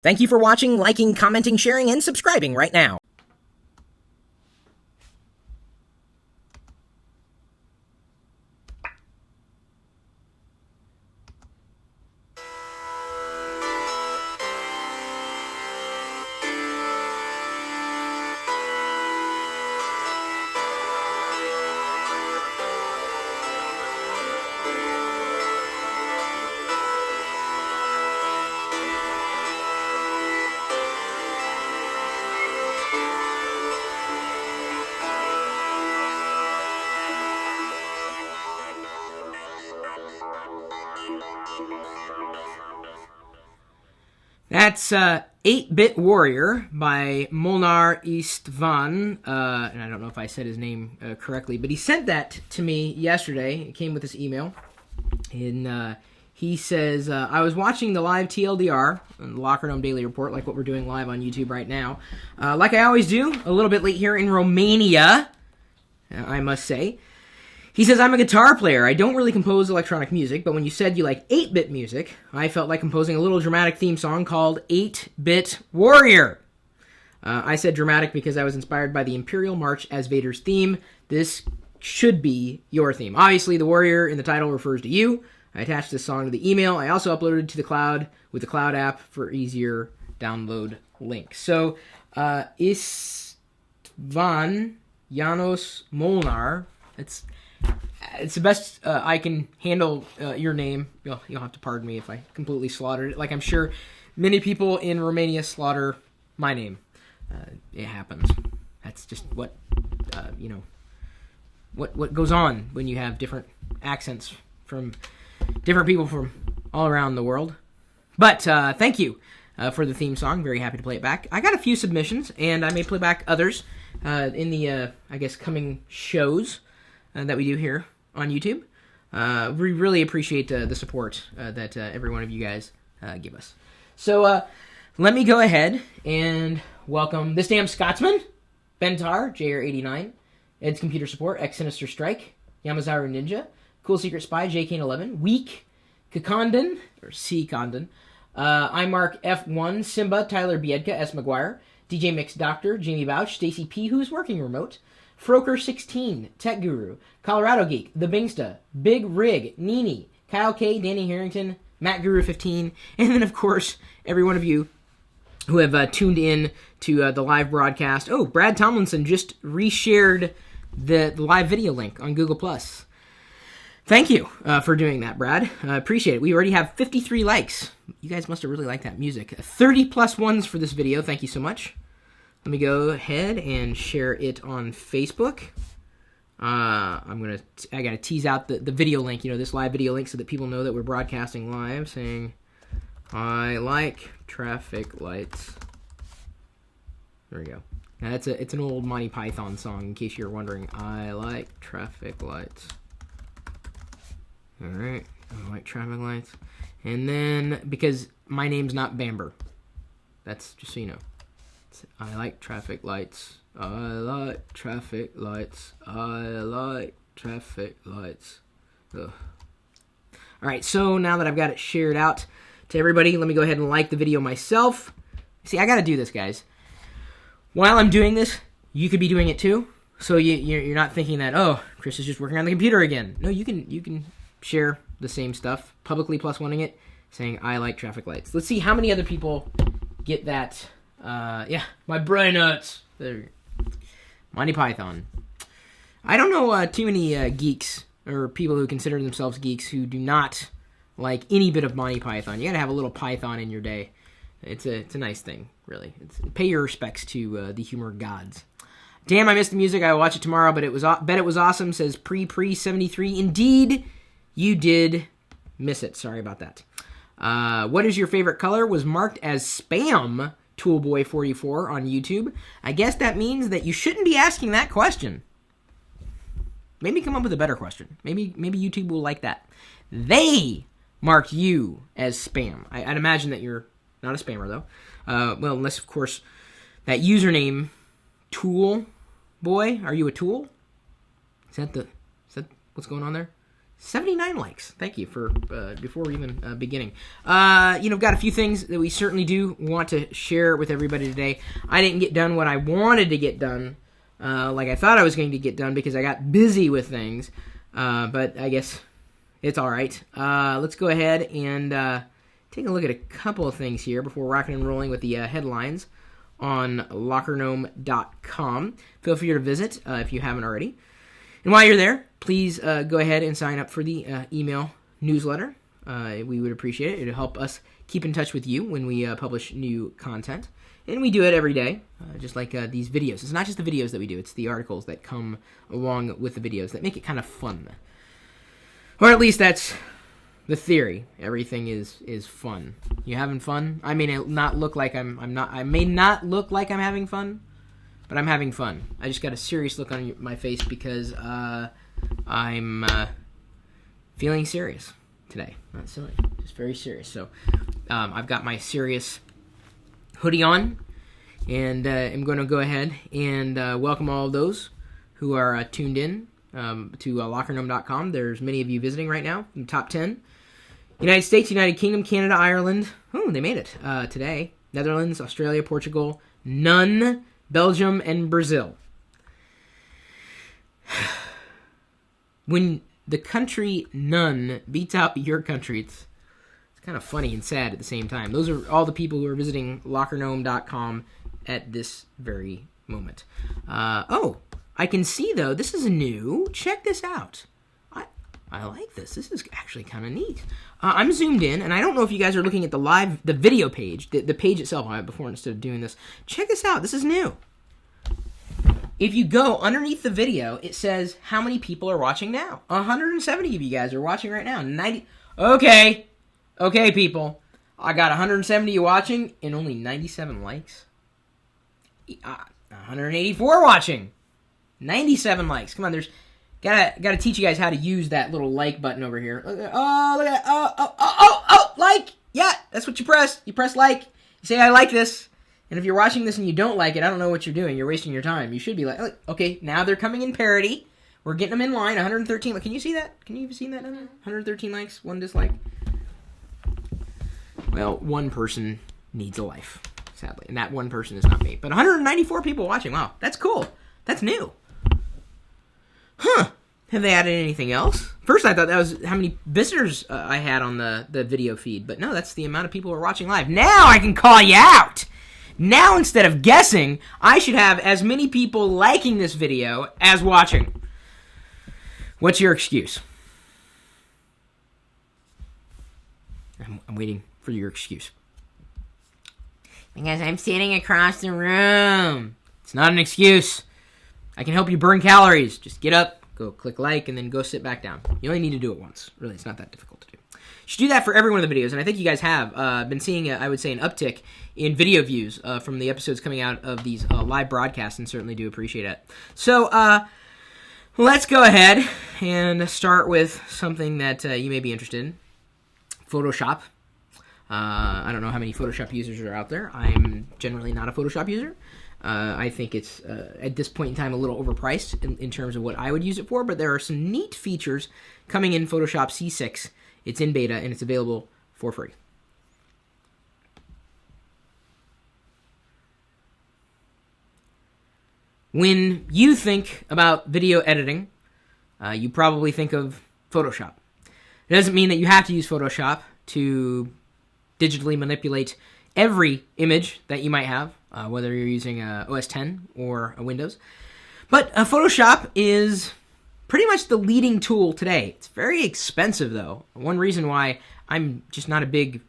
Thank you for watching, liking, commenting, sharing, and subscribing right now. That's 8-Bit Warrior by Molnar Istvan, and I don't know if I said his name correctly, but he sent that to me yesterday. It came with this email, and he says, I was watching the live TLDR, the Locker Room Daily Report, like what we're doing live on YouTube right now, like I always do, a little bit late here in Romania, I must say. He says, I'm a guitar player. I don't really compose electronic music, but when you said you like 8-bit music, I felt like composing a little dramatic theme song called 8-Bit Warrior. I said dramatic because I was inspired by the Imperial March as Vader's theme. This should be your theme. Obviously, the warrior in the title refers to you. I attached this song to the email. I also uploaded it to the cloud with the cloud app for easier download link. So, Istvan Janos Molnar, it's the best I can handle your name. You'll have to pardon me if I completely slaughtered it. Like I'm sure many people in Romania slaughter my name. It happens. That's just what what goes on when you have different accents from different people from all around the world. But thank you for the theme song. Very happy to play it back. I got a few submissions, and I may play back others in the I guess coming shows that we do here on YouTube. We really appreciate the support that every one of you guys give us. So let me go ahead and welcome this damn Scotsman, Bentar, JR89, Ed's Computer Support, X-Sinister Strike, Yamazaru Ninja, Cool Secret Spy, JK11, Weak, Kakondon, or C. Condon, iMark F1, Simba, Tyler Biedka, S. McGuire, DJ Mix Doctor, Jamie Bouch, Stacy P., who's working remote, Froker16, Tech Guru, Colorado Geek, The Bingsta, Big Rig, Nini, Kyle K, Danny Harrington, Matt Guru 15, and then, of course, every one of you who have tuned in to the live broadcast. Oh, Brad Tomlinson just reshared the live video link on Google+. Thank you for doing that, Brad. Appreciate it. We already have 53 likes. You guys must have really liked that music. 30+ ones for this video. Thank you so much. Let me go ahead and share it on Facebook. I gotta tease out the video link, this live video link so that people know that we're broadcasting live, saying, I like traffic lights. There we go. Now it's an old Monty Python song, in case you're wondering. I like traffic lights. Alright, I like traffic lights. And then, because my name's not Bamber. That's just so you know. I like traffic lights. I like traffic lights. I like traffic lights. Ugh. Alright, so now that I've got it shared out to everybody, let me go ahead and like the video myself. See, I gotta do this, guys. While I'm doing this, you could be doing it too. So you're not thinking that, oh, Chris is just working on the computer again. No, you can share the same stuff, publicly +1ing it, saying, I like traffic lights. Let's see how many other people get that. Yeah, my brain nuts. There. Monty Python. I don't know too many geeks, or people who consider themselves geeks, who do not like any bit of Monty Python. You gotta have a little Python in your day. It's a nice thing, really. Pay your respects to the humor gods. Damn, I missed the music. I will watch it tomorrow, but bet it was awesome, says Pre-73. Indeed, you did miss it. Sorry about that. What is your favorite color? Was marked as spam, Toolboy44 on YouTube. I guess that means that you shouldn't be asking that question. Maybe come up with a better question. Maybe YouTube will like that. They marked you as spam. I'd imagine that you're not a spammer, though. Well, unless, of course, that username, Tool Boy, are you a tool? Is that what's going on there? 79 likes. Thank you for before even beginning. Got a few things that we certainly do want to share with everybody today. I didn't get done what I wanted to get done, like I thought I was going to get done because I got busy with things. But I guess it's all right. Let's go ahead and take a look at a couple of things here before rocking and rolling with the headlines on lockergnome.com. Feel free to visit if you haven't already. And while you're there, please go ahead and sign up for the email newsletter. We would appreciate it. It'll help us keep in touch with you when we publish new content. And we do it every day, just like these videos. It's not just the videos that we do. It's the articles that come along with the videos that make it kind of fun. Or at least that's the theory. Everything is fun. You having fun? I may not look like I may not look like I'm having fun, but I'm having fun. I just got a serious look on my face because I'm feeling serious today. Not silly, just very serious. So I've got my serious hoodie on, and I'm going to go ahead and welcome all of those who are tuned in to lockergnome.com. There's many of you visiting right now in the top 10. United States, United Kingdom, Canada, Ireland. Oh, they made it today. Netherlands, Australia, Portugal, none. Belgium, and Brazil. When the country none beats out your country, it's kind of funny and sad at the same time. Those are all the people who are visiting lockergnome.com at this very moment. I can see, though, this is new. Check this out. I like this. This is actually kind of neat. I'm zoomed in, and I don't know if you guys are looking at the video page, the page itself before instead of doing this. Check this out. This is new. If you go underneath the video, it says how many people are watching now. 170 of you guys are watching right now. 90. Okay, people. I got 170 you watching and only 97 likes. 184 watching. 97 likes. Come on, there's... Gotta teach you guys how to use that little like button over here. Look at that. Oh, like! Yeah, that's what you press. You press like. You say, I like this. And if you're watching this and you don't like it, I don't know what you're doing. You're wasting your time. You should be like, okay, now they're coming in parity. We're getting them in line. 113. Can you see that? Can you see that? 113 likes, 1 dislike. Well, one person needs a life, sadly. And that one person is not me. But 194 people watching. Wow, that's cool. That's new. Huh. Have they added anything else? First, I thought that was how many visitors I had on the video feed. But no, that's the amount of people who are watching live. Now I can call you out. Now, instead of guessing, I should have as many people liking this video as watching. What's your excuse? I'm waiting for your excuse. Because I'm sitting across the room. It's not an excuse. I can help you burn calories. Just get up, go click like, and then go sit back down. You only need to do it once. Really, it's not that difficult to do. You should do that for every one of the videos, and I think you guys have been seeing, I would say, an uptick in video views from the episodes coming out of these live broadcasts, and certainly do appreciate it. So, let's go ahead and start with something that you may be interested in. Photoshop. I don't know how many Photoshop users are out there. I'm generally not a Photoshop user. I think it's, at this point in time, a little overpriced in terms of what I would use it for, but there are some neat features coming in Photoshop C6. It's in beta, and it's available for free. When you think about video editing, you probably think of Photoshop. It doesn't mean that you have to use Photoshop to digitally manipulate every image that you might have, whether you're using OS X or a Windows. But Photoshop is pretty much the leading tool today. It's very expensive, though. One reason why I'm just not a big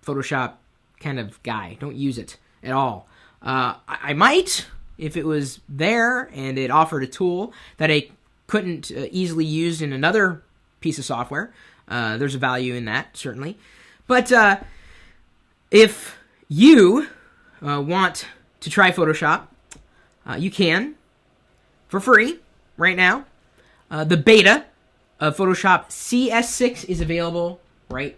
Photoshop kind of guy. Don't use it at all. I might, if it was there and it offered a tool that I couldn't easily use in another piece of software. There's a value in that, certainly. But if you want to try Photoshop, you can, for free, right now. The beta of Photoshop CS6 is available right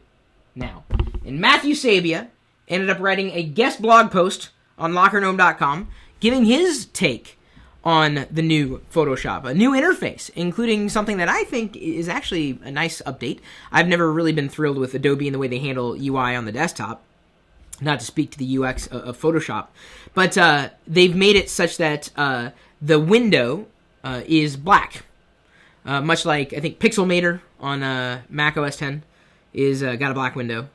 now. And Matthew Sabia ended up writing a guest blog post on lockergnome.com, giving his take on the new Photoshop. A new interface, including something that I think is actually a nice update. I've never really been thrilled with Adobe and the way they handle UI on the desktop, not to speak to the UX of Photoshop. But they've made it such that the window is black. Much like, I think, Pixelmator on Mac OS X is got a black window.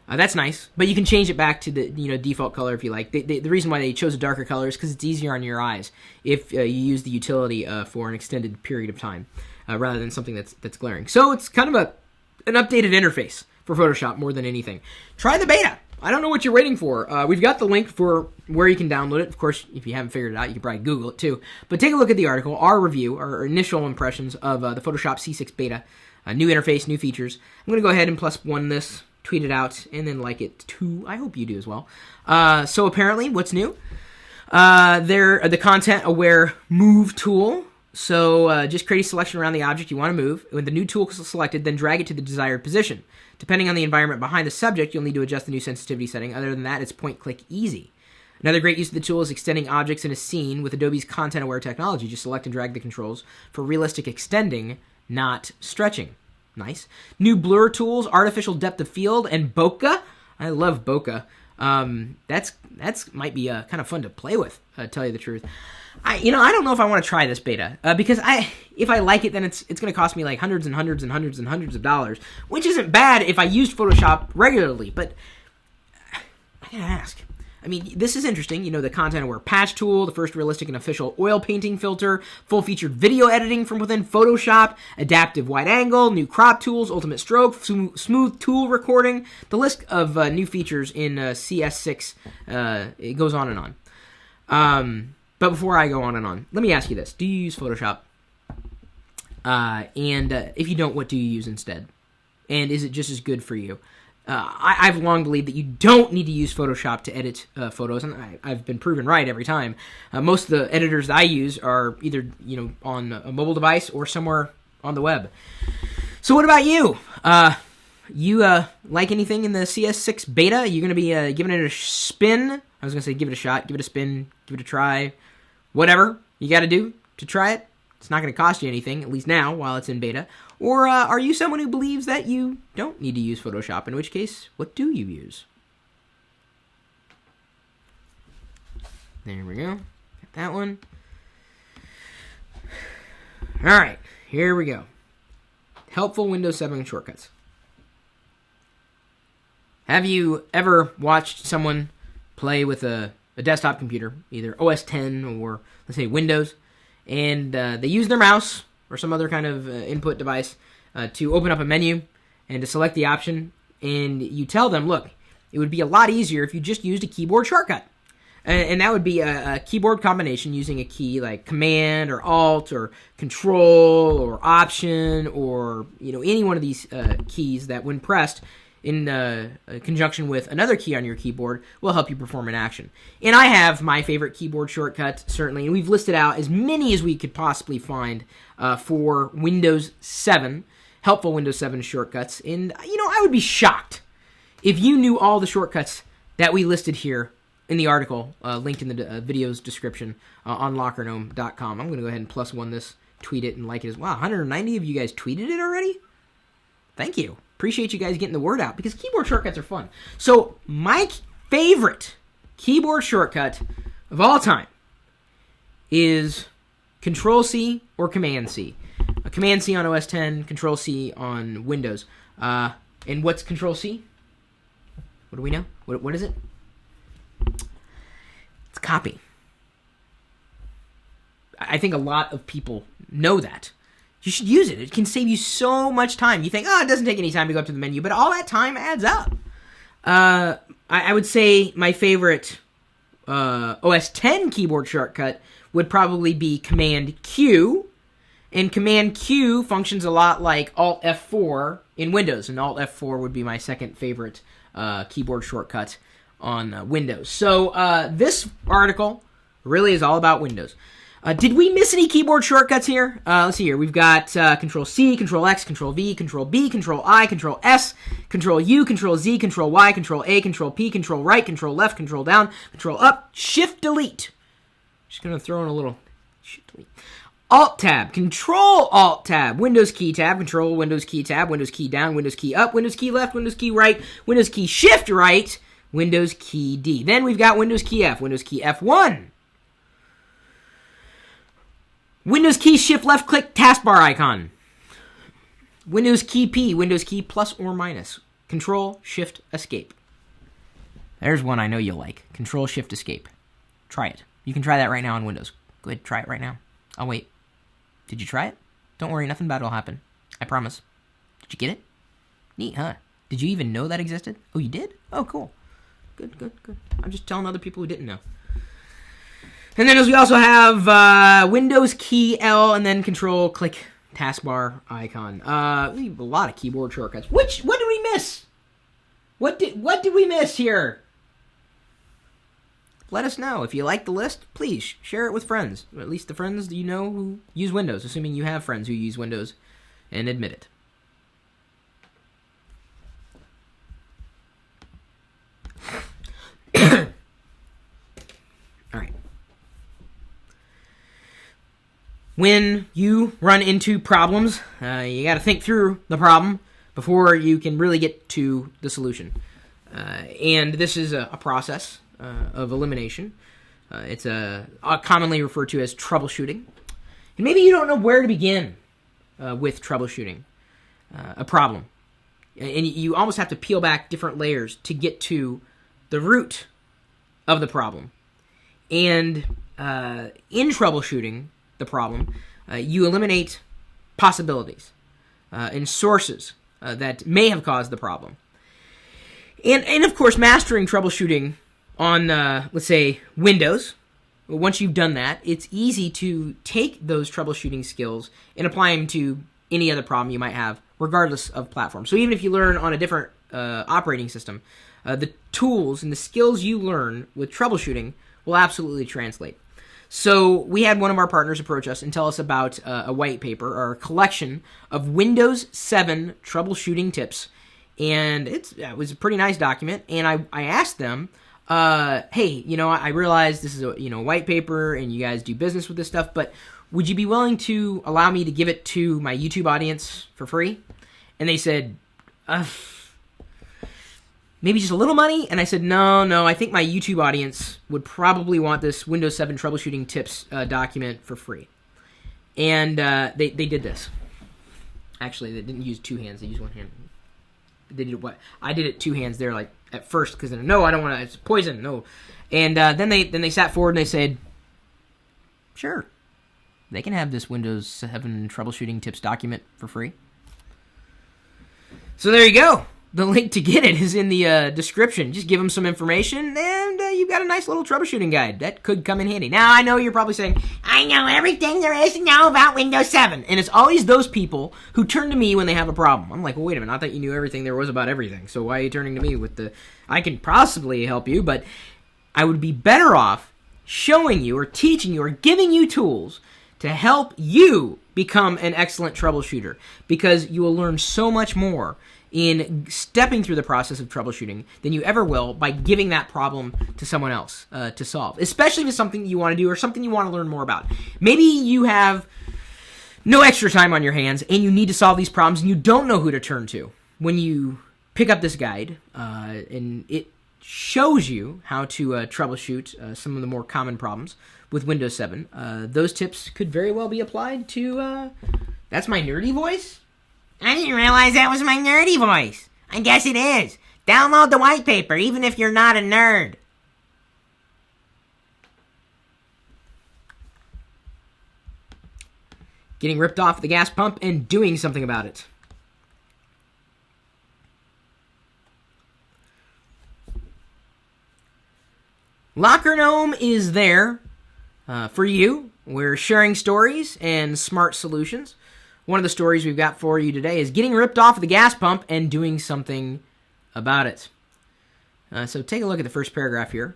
That's nice, but you can change it back to the default color if you like. The reason why they chose a darker color is because it's easier on your eyes if you use the utility for an extended period of time, rather than something that's glaring. So it's kind of an updated interface for Photoshop more than anything. Try the beta. I don't know what you're waiting for. We've got the link for where you can download it. Of course, if you haven't figured it out, you can probably Google it too. But take a look at the article, our review, our initial impressions of the Photoshop C6 beta. New interface, new features. I'm going to go ahead and +1 this, tweet it out, and then like it too. I hope you do as well. So apparently, what's new? The content-aware move tool. So just create a selection around the object you want to move. When the new tool is selected, then drag it to the desired position. Depending on the environment behind the subject, you'll need to adjust the new sensitivity setting. Other than that, it's point-click easy. Another great use of the tool is extending objects in a scene with Adobe's content-aware technology. Just select and drag the controls for realistic extending, not stretching. Nice. New blur tools, artificial depth of field, and bokeh. I love bokeh. That's might be kind of fun to play with, to tell you the truth. I don't know if I want to try this beta, because if I like it, then it's going to cost me like hundreds and hundreds and hundreds and hundreds of dollars, which isn't bad if I used Photoshop regularly, but I gotta ask. I mean, this is interesting. The content-aware patch tool, the first realistic and official oil painting filter, full-featured video editing from within Photoshop, adaptive wide angle, new crop tools, ultimate stroke, smooth tool recording. The list of new features in CS6 it goes on and on. But before I go on and on, let me ask you this. Do you use Photoshop? And if you don't, what do you use instead? And is it just as good for you? I've long believed that you don't need to use Photoshop to edit photos, and I've been proven right every time. Most of the editors that I use are either on a mobile device or somewhere on the web. So what about you? You like anything in the CS6 beta? You're going to be giving it a spin? I was going to say give it a shot, give it a spin, give it a try. Whatever you got to do to try it. It's not going to cost you anything, at least now, while it's in beta. Or are you someone who believes that you don't need to use Photoshop? In which case, what do you use? There we go. Got that one. All right, here we go. Helpful Windows 7 shortcuts. Have you ever watched someone play with a desktop computer, either OS X or, let's say, Windows, and they use their mouse or some other kind of input device to open up a menu and to select the option, and you tell them, look, it would be a lot easier if you just used a keyboard shortcut. And that would be a keyboard combination using a key like Command or Alt or Control or Option or any one of these keys that, when pressed in conjunction with another key on your keyboard, will help you perform an action. And I have my favorite keyboard shortcut, certainly, and we've listed out as many as we could possibly find for Windows 7, helpful Windows 7 shortcuts. And, I would be shocked if you knew all the shortcuts that we listed here in the article, linked in the video's description on lockergnome.com. I'm going to go ahead and +1 this, tweet it, and like it as well. 190 of you guys tweeted it already? Thank you. Appreciate you guys getting the word out, because keyboard shortcuts are fun. So my favorite keyboard shortcut of all time is Control-C or Command-C. Command-C on OS X, Control-C on Windows. And what's Control-C? What do we know? What is it? It's copy. I think a lot of people know that. You should use it. It can save you so much time. You think, it doesn't take any time to go up to the menu, but all that time adds up. I would say my favorite OS X keyboard shortcut would probably be Command-Q. And Command-Q functions a lot like Alt-F4 in Windows, and Alt-F4 would be my second favorite keyboard shortcut on Windows. So this article really is all about Windows. Did we miss any keyboard shortcuts here? Let's see here. We've got Control-C, Control-X, Control-V, Control-B, Control-I, Control-S, Control-U, Control-Z, Control-Y, Control-A, Control-P, Control-Right, Control-Left, Control-Down, Control-Up, Shift-Delete. Just going to throw in a little Alt-Tab, Control-Alt-Tab, Windows key tab, Control, Windows key tab, Windows key down, Windows key up, Windows key left, Windows key right, Windows key Shift right, Windows key D. Then we've got Windows key F, Windows key F1. Windows key Shift left click taskbar icon. Windows key P, Windows key plus or minus. Control Shift Escape. There's one I know you'll like. Control Shift Escape. Try it. You can try that right now on Windows. Go ahead, try it right now. I'll wait. Did you try it? Don't worry, nothing bad will happen. I promise. Did you get it? Neat, huh? Did you even know that existed? Oh, you did? Oh, cool. Good. I'm just telling other people who didn't know. And then we also have Windows key L and then Control click taskbar icon. A lot of keyboard shortcuts. What did we miss? What did we miss here? Let us know. If you like the list, please share it with friends. At least the friends you know who use Windows, assuming you have friends who use Windows and admit it. All right. When you run into problems, you got to think through the problem before you can really get to the solution. And this is a process of elimination. It's commonly referred to as troubleshooting. And maybe you don't know where to begin with troubleshooting a problem. And you almost have to peel back different layers to get to the root of the problem. And in troubleshooting the problem, you eliminate possibilities and sources that may have caused the problem. And of course, mastering troubleshooting on, let's say, Windows, once you've done that, it's easy to take those troubleshooting skills and apply them to any other problem you might have, regardless of platform. So even if you learn on a different operating system, the tools and the skills you learn with troubleshooting will absolutely translate. So we had one of our partners approach us and tell us about a white paper or a collection of Windows 7 troubleshooting tips. And it was a pretty nice document. And I asked them, hey, I realize this is a white paper and you guys do business with this stuff, but would you be willing to allow me to give it to my YouTube audience for free? And they said, maybe just a little money? And I said, no, I think my YouTube audience would probably want this Windows 7 troubleshooting tips document for free. And they did this. Actually, they didn't use two hands, they used one hand. They did what? I did it two hands there, like at first, because no, I don't want to. It's poison, no. And then they sat forward and they said, sure, they can have this Windows 7 troubleshooting tips document for free. So there you go. The link to get it is in the description. Just give them some information, and you've got a nice little troubleshooting guide. That could come in handy. Now, I know you're probably saying, I know everything there is to know about Windows 7. And it's always those people who turn to me when they have a problem. I'm like, well, wait a minute. I thought you knew everything there was about everything. So why are you turning to me with the... I can possibly help you, but I would be better off showing you or teaching you or giving you tools to help you become an excellent troubleshooter, because you will learn so much more in stepping through the process of troubleshooting than you ever will by giving that problem to someone else to solve, especially if it's something you want to do or something you want to learn more about. Maybe you have no extra time on your hands and you need to solve these problems and you don't know who to turn to. When you pick up this guide and it shows you how to troubleshoot some of the more common problems with Windows 7, those tips could very well be applied to... That's my nerdy voice? I didn't realize that was my nerdy voice. I guess it is. Download the white paper, even if you're not a nerd. Getting ripped off the gas pump and doing something about it. Locker Gnome is there for you. We're sharing stories and smart solutions. One of the stories we've got for you today is getting ripped off of the gas pump and doing something about it. So take a look at the first paragraph here.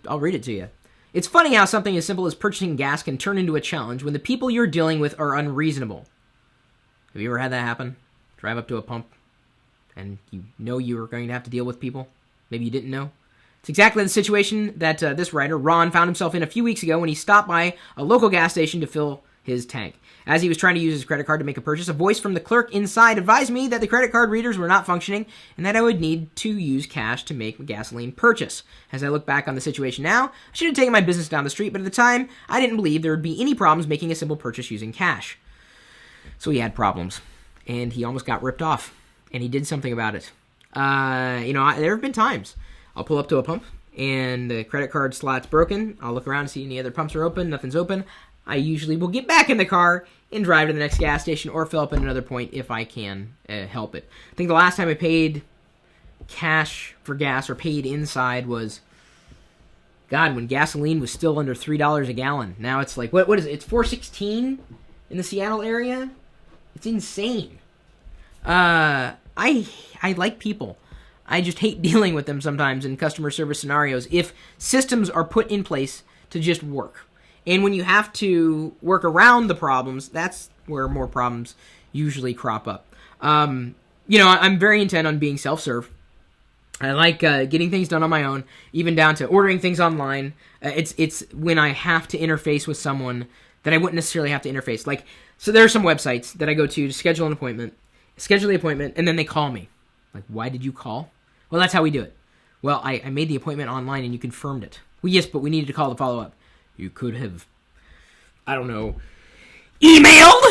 I'll read it to you. It's funny how something as simple as purchasing gas can turn into a challenge when the people you're dealing with are unreasonable. Have you ever had that happen? Drive up to a pump and you know you were going to have to deal with people? Maybe you didn't know. It's exactly the situation that this writer, Ron, found himself in a few weeks ago when he stopped by a local gas station to fill his tank. As he was trying to use his credit card to make a purchase, a voice from the clerk inside advised me that the credit card readers were not functioning and that I would need to use cash to make a gasoline purchase. As I look back on the situation now, I should have taken my business down the street, but at the time, I didn't believe there would be any problems making a simple purchase using cash. So he had problems, and he almost got ripped off, and he did something about it. There have been times I'll pull up to a pump, and the credit card slot's broken. I'll look around and see any other pumps are open. Nothing's open. I usually will get back in the car and drive to the next gas station or fill up at another point if I can help it. I think the last time I paid cash for gas or paid inside was, God, when gasoline was still under $3 a gallon. Now it's like, what is it? It's $4.16 in the Seattle area? It's insane. I like people. I just hate dealing with them sometimes in customer service scenarios if systems are put in place to just work. And when you have to work around the problems, that's where more problems usually crop up. I'm very intent on being self-serve. I like getting things done on my own, even down to ordering things online. It's when I have to interface with someone that I wouldn't necessarily have to interface. Like, so there are some websites that I go to schedule the appointment, and then they call me. Like, why did you call? Well, that's how we do it. Well, I made the appointment online and you confirmed it. Well, yes, but we needed to call to follow up. You could have, I don't know, emailed?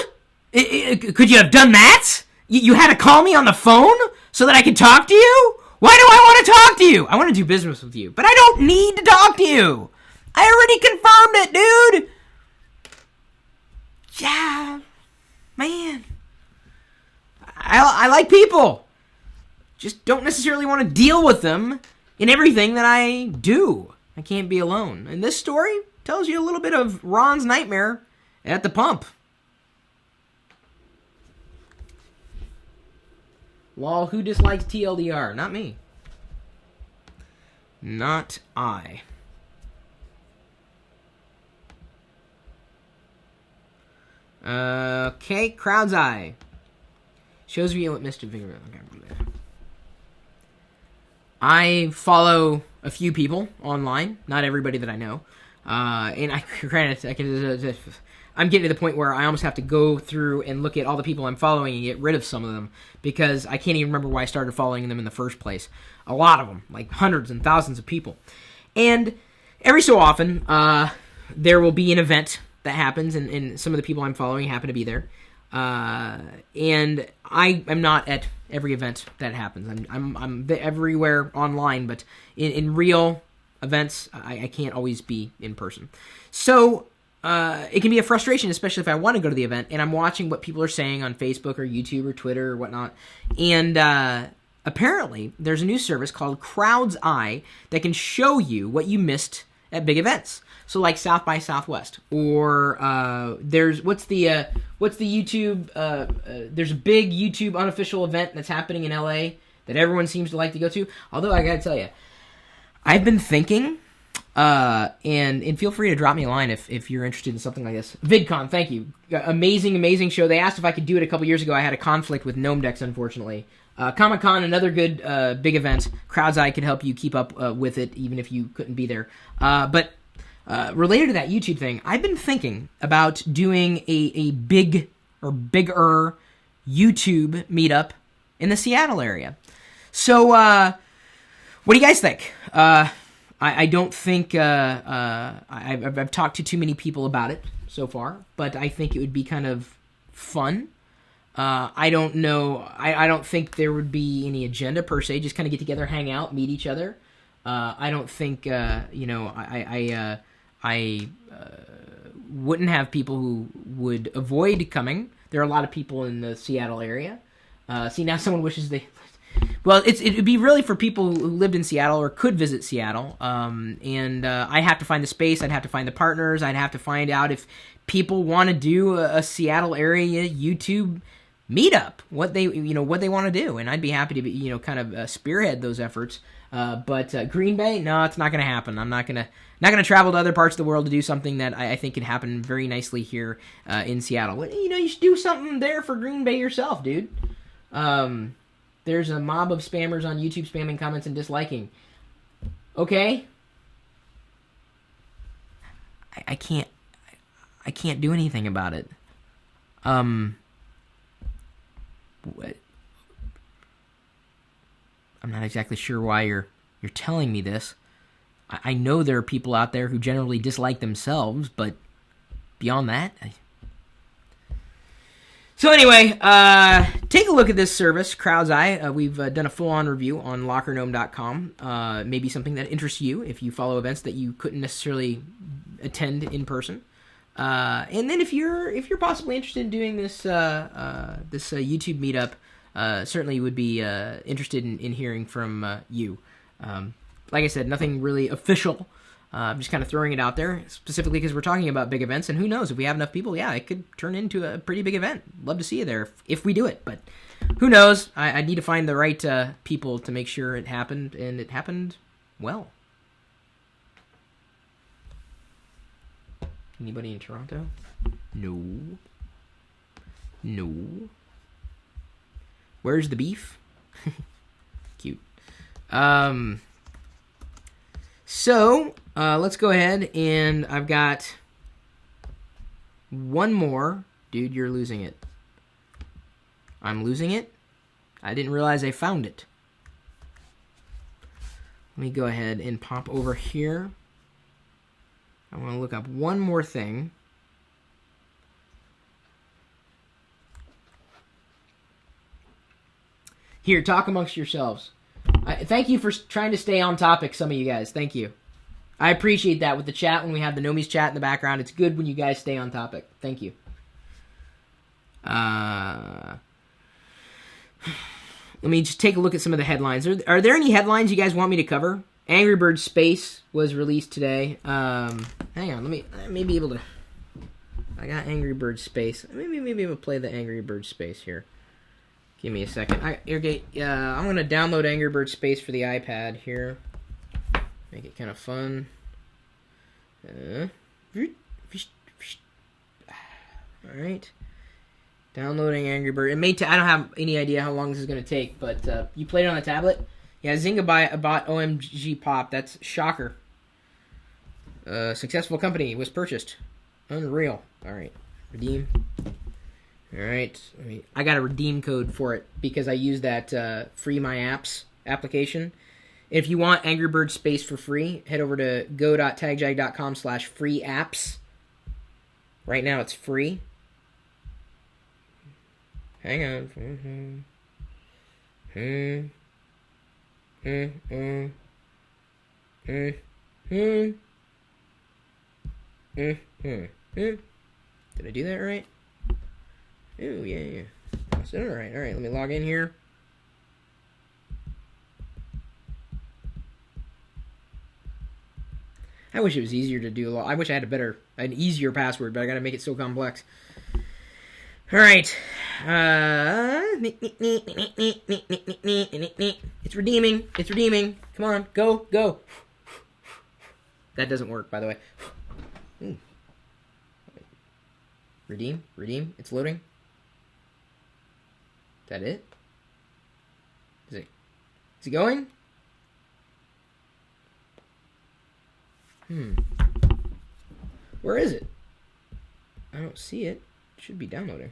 Could you have done that? You had to call me on the phone so that I could talk to you? Why do I want to talk to you? I want to do business with you, but I don't need to talk to you. I already confirmed it, dude. Yeah, man. I like people. Just don't necessarily want to deal with them in everything that I do. I can't be alone. And this story tells you a little bit of Ron's nightmare at the pump. Lol, who dislikes TLDR? Not me. Not I. Okay, CrowdsEye. Shows me what Mr. Vigor. Okay. I follow a few people online, not everybody that I know. And I'm getting to the point where I almost have to go through and look at all the people I'm following and get rid of some of them because I can't even remember why I started following them in the first place. A lot of them, like hundreds and thousands of people. And every so often, there will be an event that happens, and some of the people I'm following happen to be there. And I'm not at every event that happens. I'm everywhere online, but in real events, I can't always be in person. So it can be a frustration, especially if I want to go to the event and I'm watching what people are saying on Facebook or YouTube or Twitter or whatnot. And apparently, there's a new service called CrowdsEye that can show you what you missed at big events. So like South by Southwest, or there's what's the YouTube? There's a big YouTube unofficial event that's happening in LA that everyone seems to like to go to. Although I gotta tell you, I've been thinking, and feel free to drop me a line if you're interested in something like this. VidCon, thank you, amazing show. They asked if I could do it a couple years ago. I had a conflict with GnomeDex, unfortunately. Comic-Con, another good big event. CrowdsEye could help you keep up with it, even if you couldn't be there. But related to that YouTube thing, I've been thinking about doing a big or bigger YouTube meetup in the Seattle area. So, what do you guys think? I don't think I've talked to too many people about it so far, but I think it would be kind of fun. I don't know. I don't think there would be any agenda per se. Just kind of get together, hang out, meet each other. I don't think I wouldn't have people who would avoid coming. There are a lot of people in the Seattle area. See, now someone wishes they... Well, it'd be really for people who lived in Seattle or could visit Seattle. And I'd have to find the space. I'd have to find the partners. I'd have to find out if people want to do a Seattle area YouTube meetup, what they want to do. And I'd be happy to be, kind of spearhead those efforts. But Green Bay, no, it's not going to happen. I'm not going to travel to other parts of the world to do something that I think could happen very nicely here in Seattle. You should do something there for Green Bay yourself, dude. There's a mob of spammers on YouTube spamming comments and disliking. Okay? I can't do anything about it. What? I'm not exactly sure why you're telling me this. I know there are people out there who generally dislike themselves, but beyond that... So anyway, take a look at this service, CrowdsEye. We've done a full-on review on LockerGnome.com. Maybe something that interests you if you follow events that you couldn't necessarily attend in person. And then if you're possibly interested in doing this YouTube meetup, certainly would be interested in hearing from you. Like I said, nothing really official. I'm just kind of throwing it out there, specifically because we're talking about big events, and who knows, if we have enough people, yeah, it could turn into a pretty big event. Love to see you there if we do it, but who knows? I need to find the right people to make sure it happened, and it happened well. Anybody in Toronto? No. Where's the beef? Cute. So, let's go ahead, and I've got one more. Dude, you're losing it. I'm losing it? I didn't realize I found it. Let me go ahead and pop over here. I want to look up one more thing. Here, talk amongst yourselves. Thank you for trying to stay on topic, some of you guys. Thank you. I appreciate that with the chat when we have the Nomies chat in the background. It's good when you guys stay on topic. Thank you. Let me just take a look at some of the headlines. Are there any headlines you guys want me to cover? Angry Birds Space was released today. Hang on, I may be able to... I got Angry Birds Space. Maybe I'll play the Angry Birds Space here. Give me a second. I'm going to download Angry Birds Space for the iPad here. Make it kind of fun. Alright. Downloading Angry Bird. I don't have any idea how long this is going to take, but you played it on the tablet? Yeah, Zynga bought OMG Pop. That's shocker. Successful company was purchased. Unreal. Alright. Redeem. Alright. I got a redeem code for it because I used that Free My Apps application. If you want Angry Birds Space for free, head over to go.tagjag.com/free-apps. Right now it's free. Hang on. Did I do that right? Ooh, yeah. So, alright, let me log in here. I wish it was easier to do. I wish I had an easier password, but I gotta make it so complex. Alright. It's redeeming. Come on, go. That doesn't work, by the way. Ooh. Redeem. It's loading. Is that it? Is it going? Where is it? I don't see it. It should be downloading.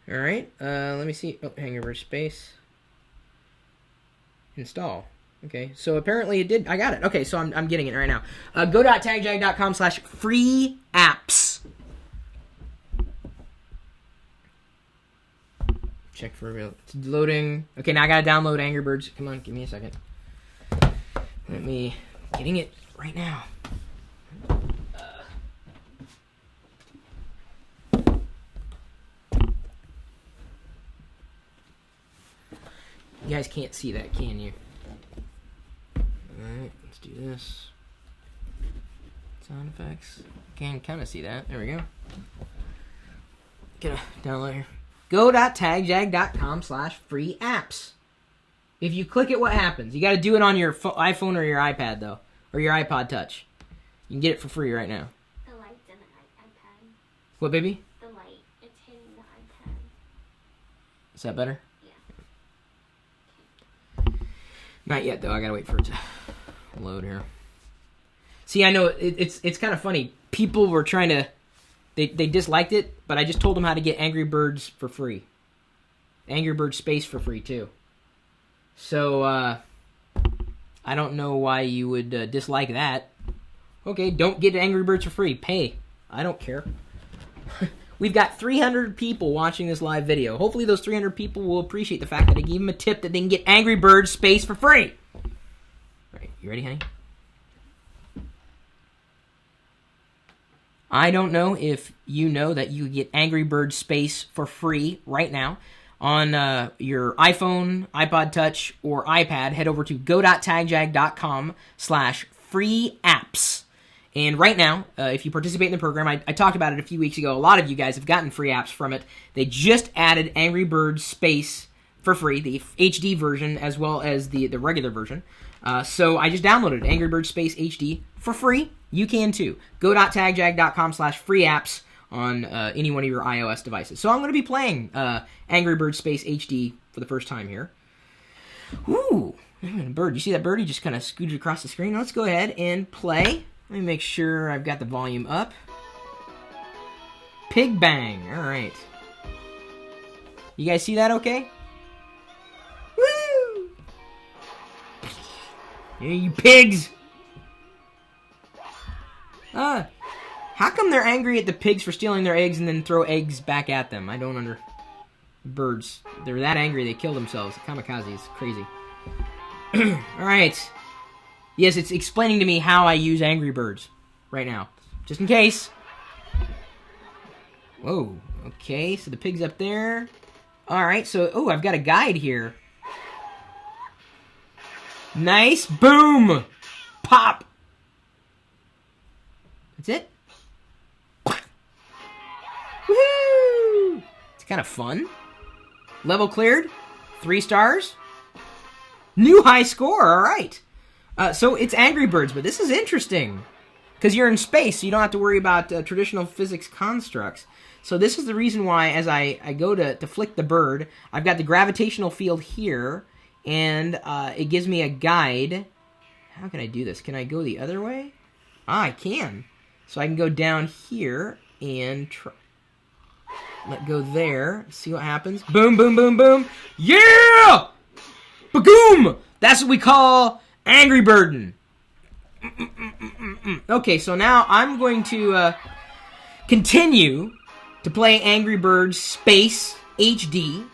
Alright, let me see. Oh, Angry Birds Space. Install. Okay, so apparently it did. I got it. Okay, so I'm getting it right now. Go.tagjag.com/free-apps. Check for real. It's loading. Okay, now I gotta download Angry Birds. Come on, give me a second. Getting it right now. You guys can't see that, can you? Alright, let's do this. Sound effects. Can kind of see that. There we go. Get a download here. Go.tagjag.com/free-apps. If you click it, what happens? You got to do it on your iPhone or your iPad, though. Or your iPod Touch. You can get it for free right now. The light's in the iPad. What, baby? The light. It's hitting the iPad. Is that better? Yeah. Not yet, though. I gotta wait for it to load here. See, I know it's kind of funny. People were trying to... They disliked it, but I just told them how to get Angry Birds for free. Angry Birds Space for free, too. So, I don't know why you would dislike that. Okay, don't get Angry Birds for free. Pay. I don't care. We've got 300 people watching this live video. Hopefully those 300 people will appreciate the fact that I gave them a tip that they can get Angry Birds Space for free. All right, you ready, honey? I don't know if you know that you get Angry Birds Space for free right now on your iPhone, iPod Touch, or iPad. Head over to go.tagjag.com/free apps. And right now, if you participate in the program, I talked about it a few weeks ago. A lot of you guys have gotten free apps from it. They just added Angry Birds Space for free, the HD version as well as the regular version. So I just downloaded Angry Birds Space HD for free. You can too. Go.tagjag.com/free apps on any one of your iOS devices. So I'm going to be playing Angry Birds Space HD for the first time here. Ooh, bird. You see that bird? He just kind of scooted across the screen. Let's go ahead and play. Let me make sure I've got the volume up. Pig Bang. All right. You guys see that okay? Woo! Yeah, you pigs! How come they're angry at the pigs for stealing their eggs and then throw eggs back at them? I don't under... Birds. They're that angry they kill themselves. Kamikaze is crazy. Alright. Yes, it's explaining to me how I use Angry Birds right now. Just in case. Whoa. Okay, so the pig's up there. Alright, so... Oh, I've got a guide here. Nice. Boom! Pop! That's it? Woohoo! It's kind of fun. Level cleared. 3 stars. New high score. All right. So it's Angry Birds, but this is interesting. Because you're in space, so you don't have to worry about traditional physics constructs. So this is the reason why, as I go to flick the bird, I've got the gravitational field here, and it gives me a guide. How can I do this? Can I go the other way? Ah, I can. So I can go down here and let go there. See what happens. Boom, boom, boom, boom. Yeah! Bagoom! That's what we call Angry Birdin'. Okay, so now I'm going to continue to play Angry Birds Space HD.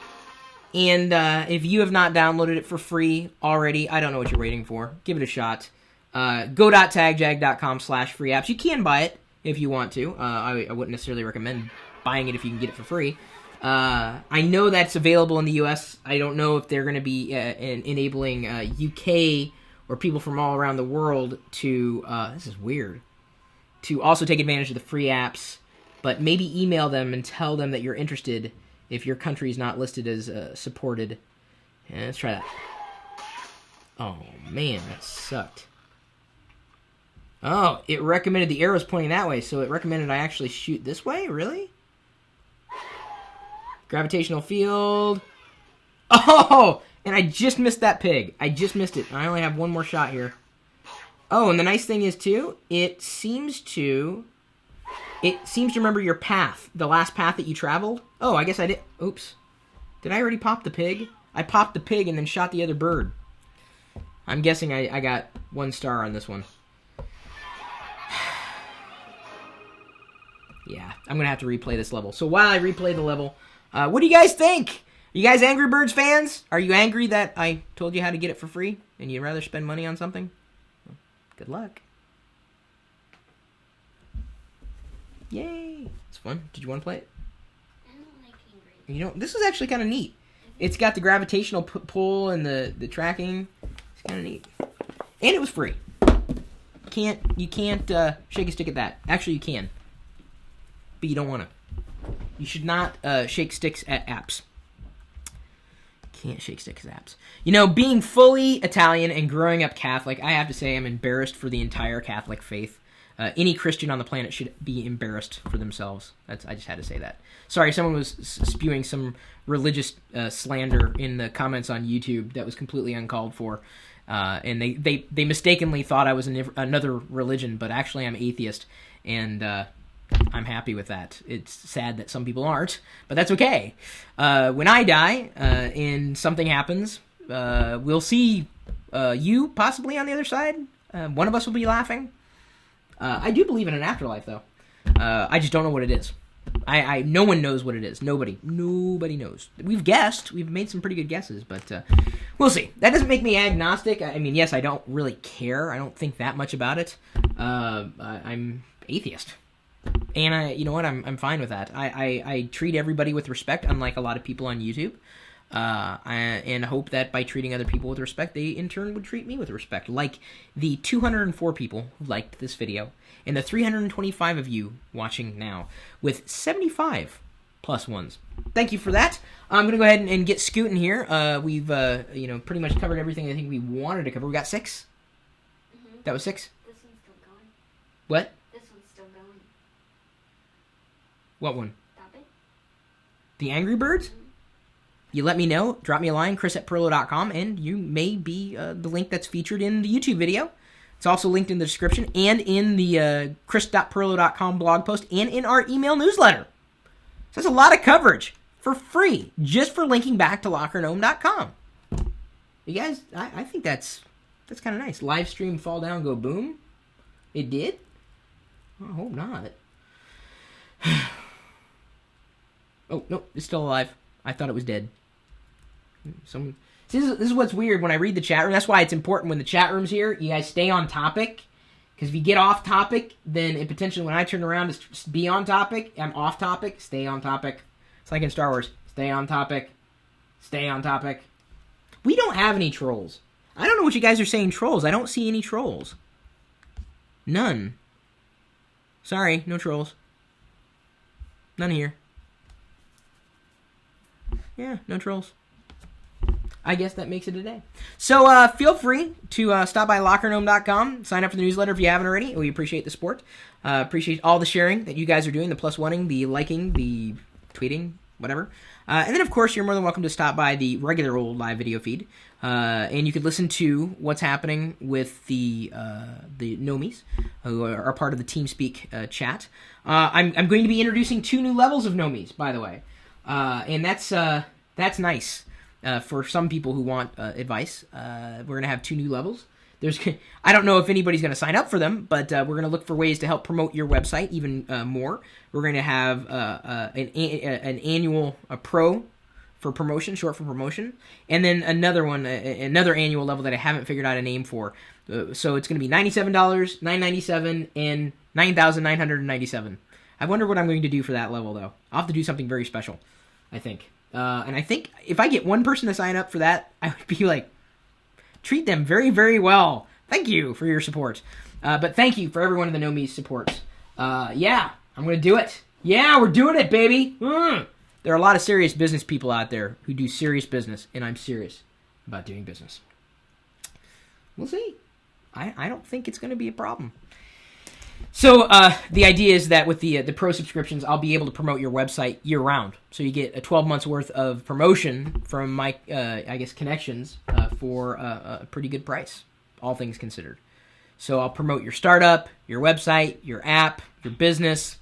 And if you have not downloaded it for free already, I don't know what you're waiting for. Give it a shot. Go.tagjag.com/free apps. You can buy it if you want to. I wouldn't necessarily recommend buying it if you can get it for free. I know that's available in the US. I don't know if they're going to be enabling UK or people from all around the world to, this is weird, to also take advantage of the free apps, but maybe email them and tell them that you're interested if your country is not listed as supported. Yeah, let's try that. Oh, man, that sucked. Oh, it recommended the arrows pointing that way, so it recommended I actually shoot this way? Really? Gravitational field. Oh! And I just missed that pig. I just missed it. I only have one more shot here. Oh, and the nice thing is, too, it seems to remember your path, the last path that you traveled. Oh, I guess I did. Oops. Did I already pop the pig? I popped the pig and then shot the other bird. I'm guessing I got 1 star on this one. Yeah, I'm going to have to replay this level. So while I replay the level, what do you guys think? Are you guys Angry Birds fans? Are you angry that I told you how to get it for free and you'd rather spend money on something? Well, good luck. Yay. It's fun. Did you want to play it? I don't like Angry Birds. You know, this is actually kind of neat. It's got the gravitational pull and the tracking. It's kind of neat. And it was free. You can't shake a stick at that. Actually, you can. But you don't want to. You should not shake sticks at apps. Can't shake sticks at apps. You know, being fully Italian and growing up Catholic, I have to say I'm embarrassed for the entire Catholic faith. Any Christian on the planet should be embarrassed for themselves. I just had to say that. Sorry, someone was spewing some religious slander in the comments on YouTube that was completely uncalled for. And they mistakenly thought I was another religion, but actually I'm atheist, and I'm happy with that. It's sad that some people aren't, but that's okay. When I die and something happens, we'll see you possibly on the other side. One of us will be laughing. I do believe in an afterlife, though. I just don't know what it is. No one knows what it is. Nobody knows. We've guessed. We've made some pretty good guesses, but we'll see. That doesn't make me agnostic. I mean, yes, I don't really care. I don't think that much about it. I'm atheist, and you know what? I'm fine with that. I treat everybody with respect, unlike a lot of people on YouTube. And hope that by treating other people with respect, they in turn would treat me with respect. Like the 204 people who liked this video, and the 325 of you watching now, with 75 plus ones. Thank you for that. I'm going to go ahead and get scooting here. We've pretty much covered everything I think we wanted to cover. We got 6? Mm-hmm. That was 6? This one's still going. What? This one's still going. What one? Stop it. The Angry Birds? Mm-hmm. You let me know. Drop me a line, chris@pirillo.com, and you may be the link that's featured in the YouTube video. It's also linked in the description and in the chris.pirillo.com blog post and in our email newsletter. So that's a lot of coverage for free, just for linking back to lockergnome.com. You guys, I think that's kind of nice. Live stream, fall down, go boom. It did? I hope not. Oh, no, it's still alive. I thought it was dead. See, this is what's weird when I read the chat room. That's why it's important when the chat room's here, you guys stay on topic. Because if you get off topic, then it potentially, when I turn around to be on topic, I'm off topic, stay on topic. It's like in Star Wars. Stay on topic. Stay on topic. We don't have any trolls. I don't know what you guys are saying, trolls. I don't see any trolls. None. Sorry, no trolls. None here. Yeah, no trolls. I guess that makes it a day. So feel free to stop by lockergnome.com. Sign up for the newsletter if you haven't already. We appreciate the support. Appreciate all the sharing that you guys are doing, the +1ing, the liking, the tweeting, whatever. And then, of course, you're more than welcome to stop by the regular old live video feed. And you could listen to what's happening with the Nomies, who are part of the TeamSpeak chat. I'm going to be introducing 2 new levels of Nomies, by the way. And that's nice for some people who want advice. We're going to have 2 new levels. I don't know if anybody's going to sign up for them, but we're going to look for ways to help promote your website even more. We're going to have an annual pro for promotion, short for promotion, and then another annual level that I haven't figured out a name for. So it's going to be $97, $997, and $9,997. I wonder what I'm going to do for that level, though. I'll have to do something very special, I think. And I think if I get one person to sign up for that, I would be like, treat them very, very well. Thank you for your support. But thank you for everyone in the No Me supports. Yeah, I'm going to do it. Yeah, we're doing it, baby. There are a lot of serious business people out there who do serious business, and I'm serious about doing business. We'll see. I don't think it's going to be a problem. So the idea is that with the pro subscriptions, I'll be able to promote your website year-round. So you get a 12 months worth of promotion from my, connections for a pretty good price, all things considered. So I'll promote your startup, your website, your app, your business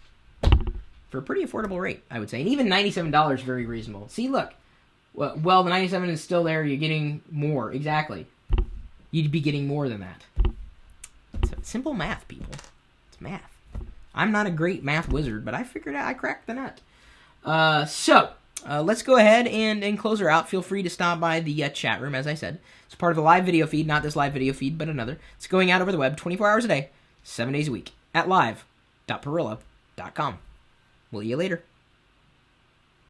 for a pretty affordable rate, I would say. And even $97 is very reasonable. See, look. Well, the $97 is still there. You're getting more. Exactly. You'd be getting more than that. It's simple math, people. Math. I'm not a great math wizard, but I figured out I cracked the nut. So let's go ahead and close her out. Feel free to stop by the chat room, as I said. It's part of the live video feed, not this live video feed, but another. It's going out over the web 24 hours a day, 7 days a week, at live.pirillo.com. We'll see you later.